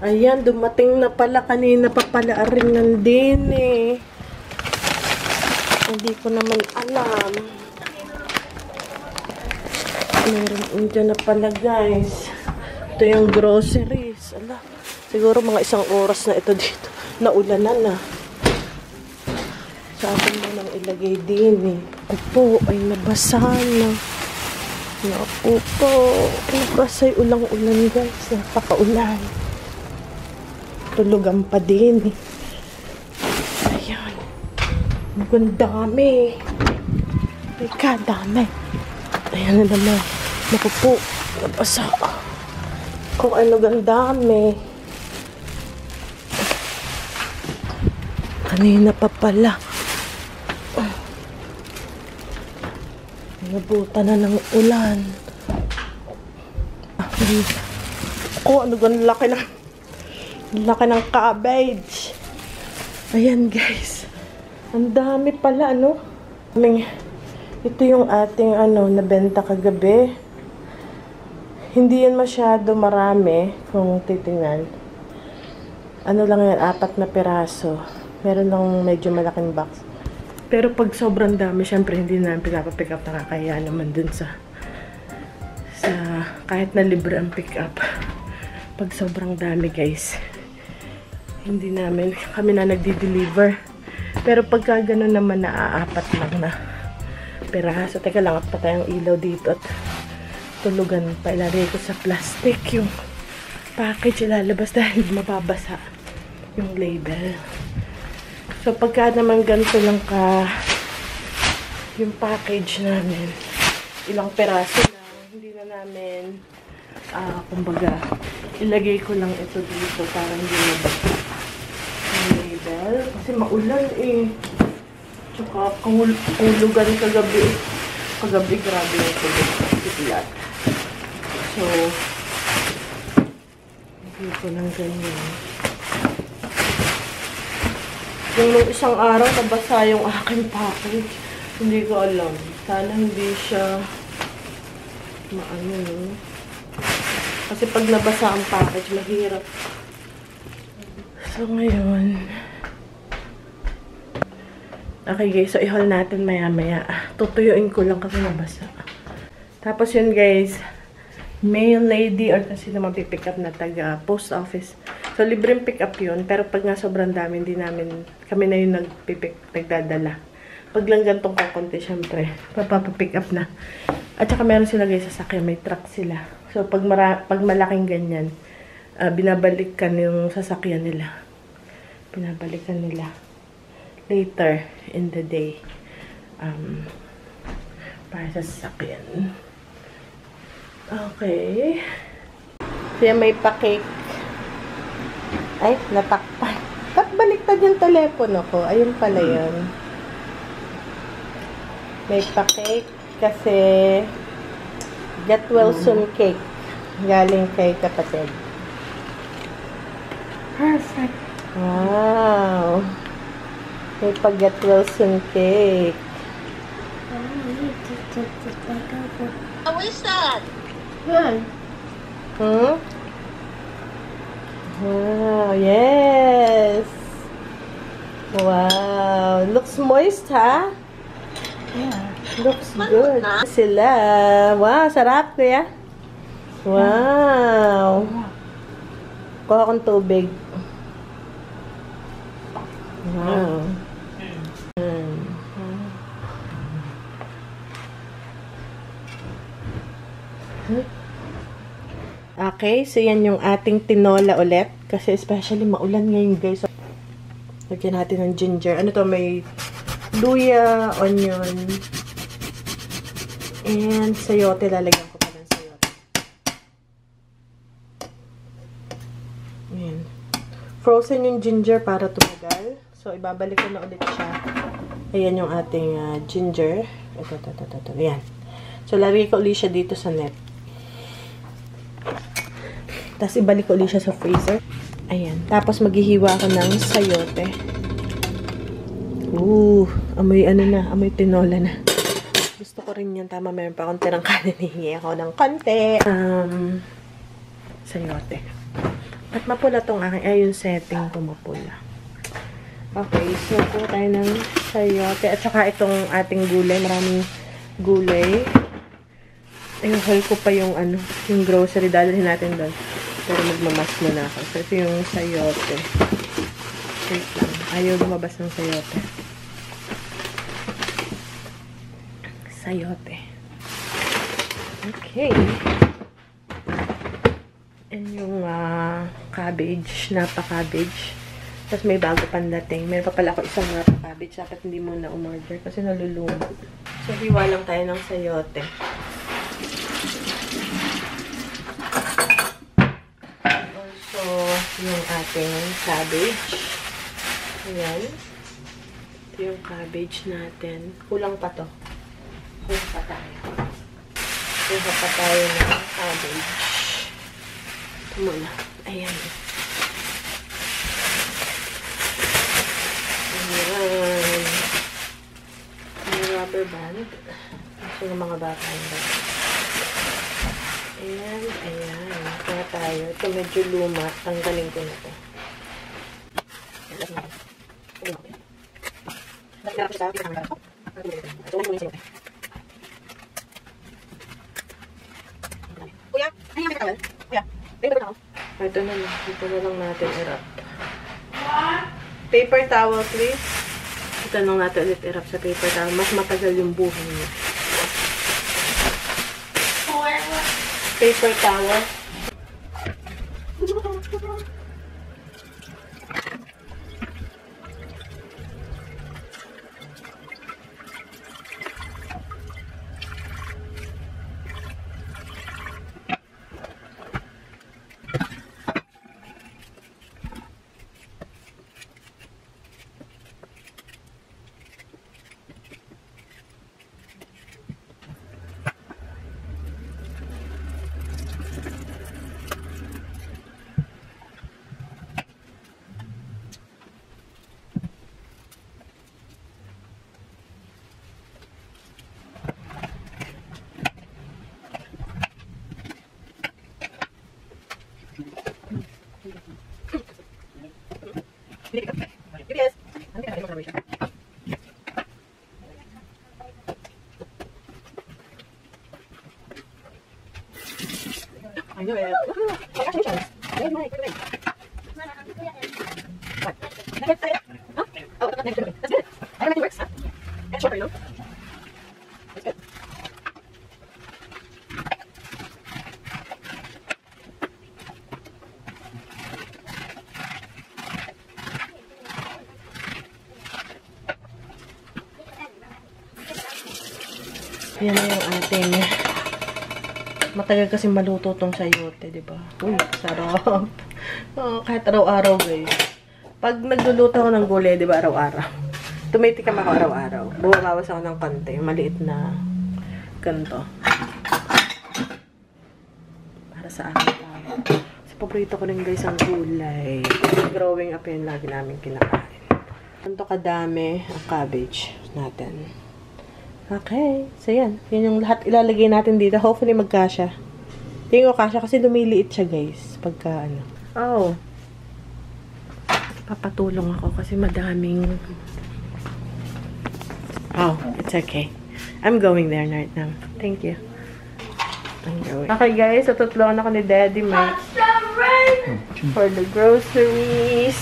Ayan, dumating na pala. Kanina pa pala rin nandin eh. Hindi ko naman alam. Meron dyan na pala guys. Ito yung groceries. Ala, siguro mga 1 oras na ito dito. Naulanan na. Sa akin mo nang ilagay din eh. Opo, ay nabasa na. Naku po. Nabasa yung ulang-ulan guys. Napakaulan. Tulugan pa din eh. Ayan. Ang dami. Teka, dami. Ayan na naman. Naku po. Nabasa. Kung ano gandami. Kanina pa pala. Nabuta na ng ulan. Ako, ano gan laki ng cabbage. Ayan guys. Ang dami pala, ano? Ito yung ating, nabenta kagabi. Hindi yan masyado marami, kung titingnan. Ano lang yan, 4 na piraso. Meron lang medyo malaking box. Pero pag sobrang dami, syempre hindi namin pinapapick up. Nakakaya naman dun sa kahit na libre ang pick up. Pag sobrang dami guys, hindi namin, kami na nagdi-deliver. Pero pagka gano'n naman, naaapat lang na piraso. Teka lang, at pa tayong ilaw dito at tulugan pa. Ilalagay ko sa plastic yung package, ilalabas dahil mababasa yung label. So pagka naman ganito lang yung package namin, ilang piraso lang, hindi na namin kumbaga ilagay ko lang ito dito para hindi mabasa yung label kasi maulan eh. Tsaka kahulugan kagabi grabe yung tulog. So hindi ko lang ganyan. Yung isang araw nabasa yung aking package. Hindi ko alam. Sana hindi siya maano. Kasi pag nabasa ang package, mahirap. So ngayon. Okay guys, so i-haul natin maya-maya. Tutuyuin ko lang kasi nabasa. Tapos yun guys, mail lady or kasi naman pipick up na taga post office. So, libreng pick up yun. Pero pag nga sobrang dami, hindi namin, kami na yung nagdadala. Pag lang gantong kakunti, syempre, papapick up na. At saka meron sila guys sa sasakyan, may truck sila. So, pag malaking ganyan, binabalikan yung sasakyan nila. Binabalikan nila later in the day. Para sa sasakyan. Okay. So, yan may pa-cake. Ay, natakpan. Ba't baliktad yung telepono ko? Ayun pala yun. May pa-cake kasi Get Well Soon cake. Galing kay kapatid. Perfect. Wow. May pa-Get Well Soon cake. How is that? Good. Wow, yes. Wow. Looks moist, ha? Yeah. Looks good. Sila. Wow, sarap, kuya. Wow. Kuha akong tubig. Wow. Okay, so yan yung ating tinola ulit. Kasi especially maulan ngayon guys. Lagyan natin ng ginger. Ano to? May luya, onion, and sayote. Lalagyan ko pa ng sayote. Ayan. Frozen yung ginger para tumagal. So, ibabalik ko na ulit siya. Ayan yung ating ginger. Ito. Ayan. So, lalagay ko ulit siya dito sa net. Tapos, ibalik ko ulit siya sa freezer. Ayan. Tapos, maghihiwa ko ng sayote. Amoy amoy tinola na. Gusto ko rin yan. Tama, meron pa konti ng kanin. Hihingi ako ng konti. Sayote. At mapula tong aking, ay yung setting ko mapula. Okay, so kuha tayo ng sayote. At saka itong ating gulay, maraming gulay. I-haul ko pa yung ano, yung grocery, dadalhin natin doon. Pero magmamas muna ako. So ito yung sayote. Wait lang, ayaw lumabas ng sayote. Sayote. Okay. And yung cabbage, napa-cabbage. Tapos may bago pandating. Meron pa pala ako isang napa-cabbage. Dapat hindi muna umorder kasi naluluma. So, hiwa lang tayo ng sayote. Also, yung ating cabbage. Ayan. Ito yung cabbage natin. Kulang pa to. Kulang pa tayo. Kulang pa tayo ng cabbage. Ito muna. Ayan. Ayan. May rubber band. Ito yung mga bata yung bata. Ayan. Ayan. Kaya tayo. Ito medyo luma. Tanggalin ko na ito. Kuya, ano yung tawal? Kuya, ito na lang. Ito na lang natin i-wrap. Paper towel, please. Ito na lang natin ulit i-wrap sa paper towel. Mas matagal yung buhay niya. Paper towel. I know it. Congratulations. Very nice. Good. What? Oh, that's good. Everything works. That's short for you. That's good. Yan na yung ating matagal kasi maluto tong sayote, di ba? Uy, sarap. Oh, kahit araw-araw, guys. Pag nagluluto ako ng gulay, di ba, araw-araw. Tumitikam ako araw-araw. Bumabawas ako ng konti. Maliit na ganito. Para sa akin tayo. Kasi paborito ko rin, guys, ang gulay. Growing up yun, lagi namin kinakain. Ganito kadami ang cabbage natin. Okay. So, yan. Yan yung lahat ilalagay natin dito. Hopefully, magkasya. Tingin ko kasya kasi lumiliit siya, guys. Pagka, ano. Oh. Papatulong ako kasi madaming... Oh, it's okay. I'm going there right now. Thank you. I'm going. Okay, guys. So, tutulungan ako ni Daddy Mike for the groceries.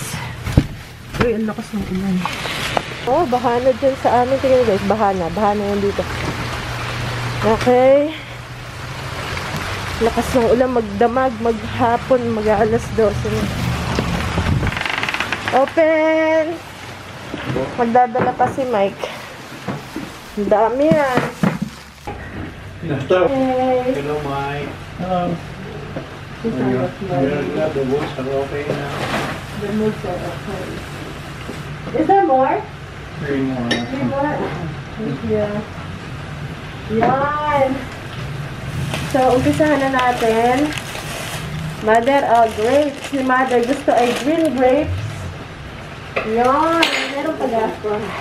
Uy, ang lakas ng ulan. Oh, bahana dyan sa amin. Tingnan guys, bahana. Bahana yan dito. Okay. Lakas ng ulan, magdamag, maghapon, mag-aalas 12. Open! Magdadala pa si Mike. Ang dami yan. Hey! Hello, Mike. Hello. The woods are okay now. The moods are okay. Is there more? 3 more. 3 more? Thank you. Yan. So, umpisahan na natin. Mother, grapes. Si Mother gusto ay green grapes. Yan. Meron pala.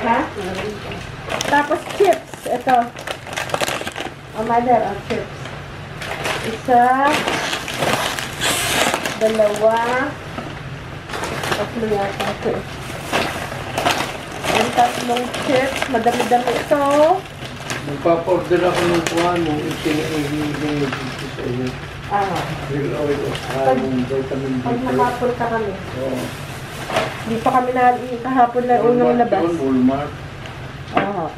Ha? Tapos chips. Ito. Mother, chips. Isa. Dalawa. Tatlo yata ito. And tatlong chips. Madami-dami ito. Magpapa-order ako ng kuhan mo. Itinigil sa inyo. Real oil o sa vitamin D3. Pag nakapon ka kami. Oo. Hindi pa kami kahapon na unang labas. Walmart.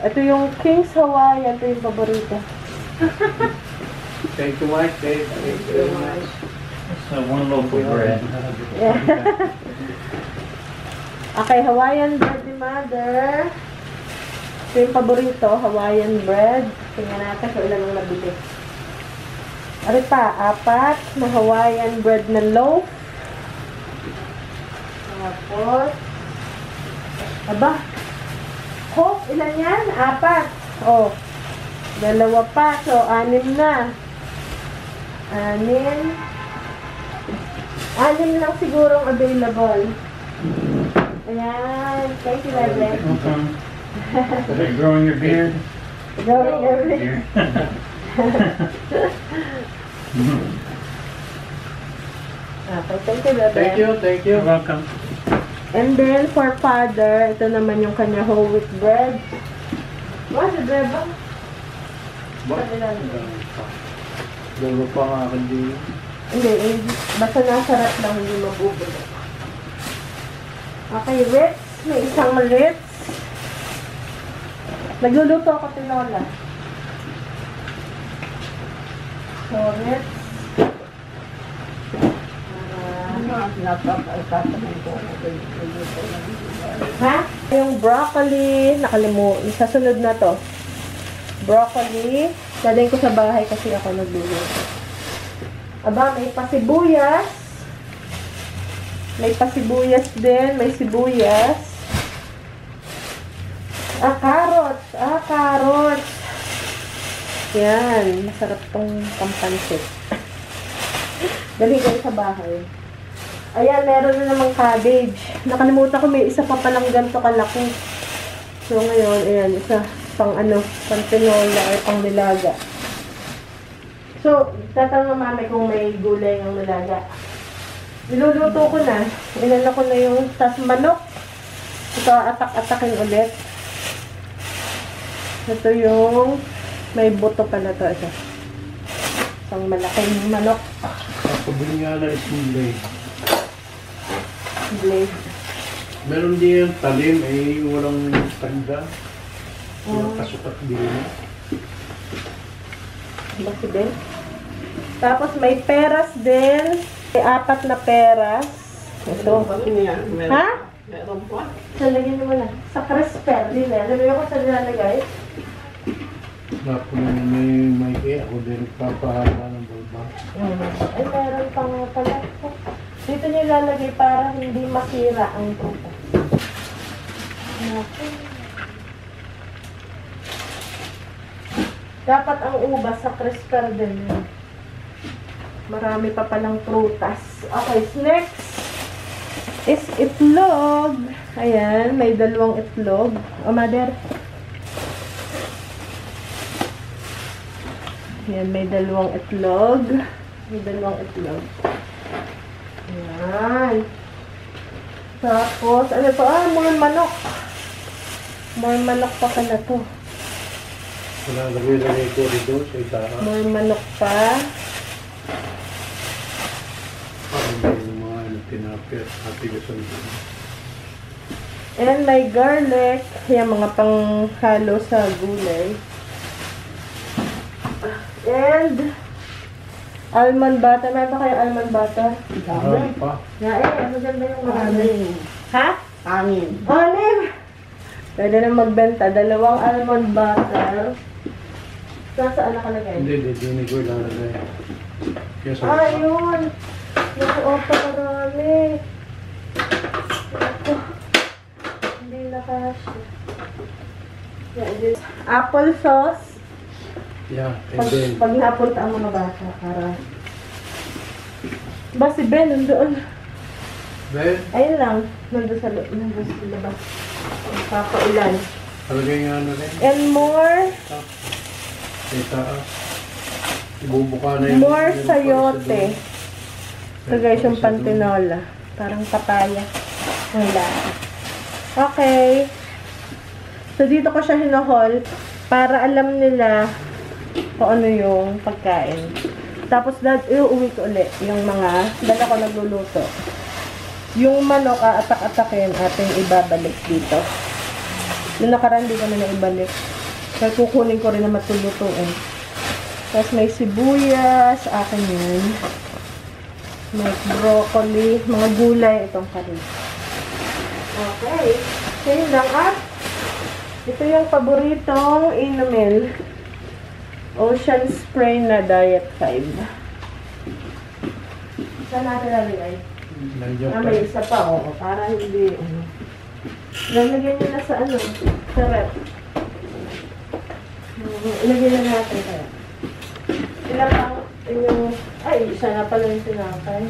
Ito yung King's Hawaiian. Ito yung paborito. Thank you, Mike. Thank you very much. So one loaf of bread. Yeah. Okay, Hawaiian bread ni Mother. Ito yung paborito, Hawaiian bread. Tingnan natin kung ilan ang nabili. Ano pa? 4 na Hawaiian bread na loaf. Tapos, aba, Coke, ilan yan? 4. Oh, 2 pa. So, 6 na. 6 lang sigurong available. Ayan. Thank you, Bebe. Welcome. Are you growing your beard? Growing every. Here. Okay, thank you, Bebe. Thank you, thank you. You're welcome. And then, for Father, ito naman yung kanya whole wheat bread. What's the bread ba? Dalawa pa nga hindi. Hindi, basta nasarap lang, hindi mabubulo. Okay, Ritz. May isang Ritz. Nagluluto ako si Lola. So, Ritz. Ha? Yung broccoli, nakalimutan. Sa sunod na to. Broccoli. Dadalhin ko sa bahay kasi ako nagluluto. Aba, may pasibuyas. May pasibuyas din. May sibuyas. Carrots. Carrots. Yan. Masarap tong pampansit. Dali kayo sa bahay. Ayan, meron na namang cabbage. Nakalimutan ko, may isa pa palang ganito kalaki. So, ngayon, ayan, isa pang pang tinola or pang nilaga. So, tatanong ng mami kung may gulay ng nilaga. Niluluto ko na. Inala ko na yung tas manok. Ito, atak-atakin ulit. Ito yung may buto pala to. Ito. Isang malaking manok. Kapabili nga na isang blade. Blade. Meron din yung talim, walang tanda. Walang kasukat din. Basi din. Tapos may peras din. May 4 na peras. Ito. Ha? Meron pa. Salagyan mo na. Sa crisper din eh. Alam mo kung saan nilalagay? Ako na may ako din papahaba ng bulba. Ay, meron pang pala. Dito nyo ilalagay para hindi masira ang tupo. Dapat ang ubas sa crisper din. Marami pa palang prutas. Okay, next is itlog. Ayan, may 2 itlog. O, mother. Ayan, may 2 itlog. May 2 itlog. Ayan. Tapos, ano pa? More manok. More manok pa pala to. Wala lagay ko dito sa itara. More manok pa. Parang yung mga tinapir, hatigasan din. And may garlic. Ayan, mga panghalo sa gulay. And almond butter. Meron pa kayo almond butter? Marami pa. Ano dyan ba yung marami? Ha? Amin. Anim! Pwede na magbenta. 2 almond butter. Saan nakalagay? Hindi, hindi ko ilalagay. Kaya sa Yun! Naka-opa marami. Ito. Hindi nakasya. Yeah, apple sauce. yeah, and then, Pag napunta ang mga bata para... Ba si Ben nandoon? then, Ayun lang. Nandun sa labas. Papaulan. talagay nga rin. And more Sa taas. Ibubuka na yung... more yung sayote. Ito guys, yung pantinola. Parang papaya. Ang lasa. Okay. So, dito ko siya hinohold para alam nila kung ano yung pagkain. Tapos, iuwi ko ulit yung mga dala ko nagluluto. Yung manok, atak-atakin ating ibabalik dito. Yung nakaraan, di ko na naibalik. Kaya kukunin ko rin na matulutuin. Tapos, may sibuyas. Akin yun. May broccoli. Mga gulay itong kari. Okay. So, yun lang. At, ito yung paboritong inumin. Ocean Spray na Diet 5. Saan natin lalagay? May isa pa, oo. Para hindi, lalagyan nyo na sa sa rep. Ilagyan na natin kaya. Ilang pang inyong, isa na pala yung tinapay.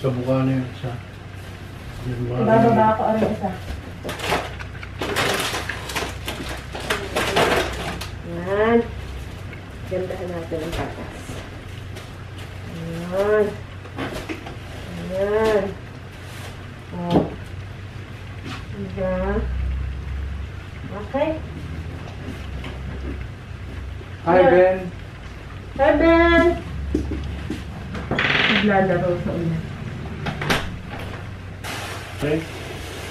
Sa buka na yun, isa. Ibababa ako ang isa. Yan. Gandahan natin ang patas. Yan. Yan. Oh. Yan. Okay. Hi, Ben. Hi, Ben! Naglalaro sa ulan. Okay.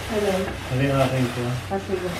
Hello. Ano yung aking ko? Sige.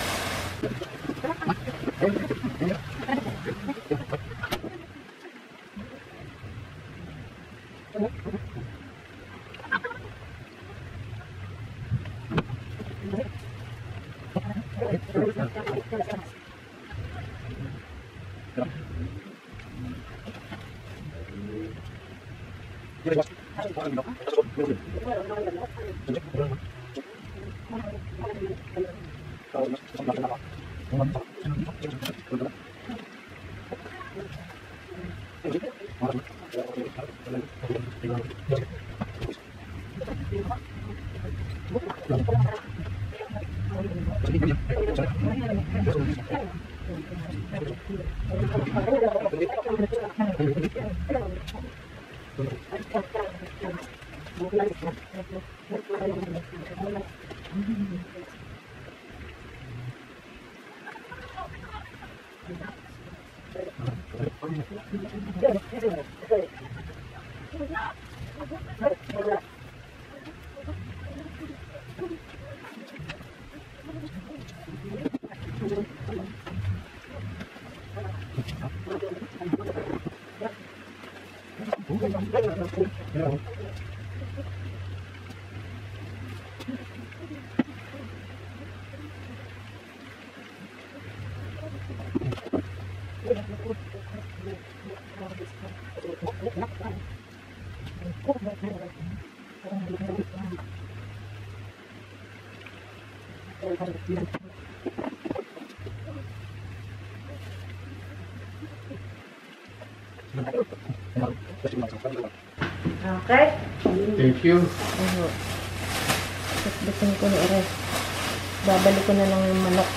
Okay. Thank you. Tapos ko na babalik ko na lang yung manok.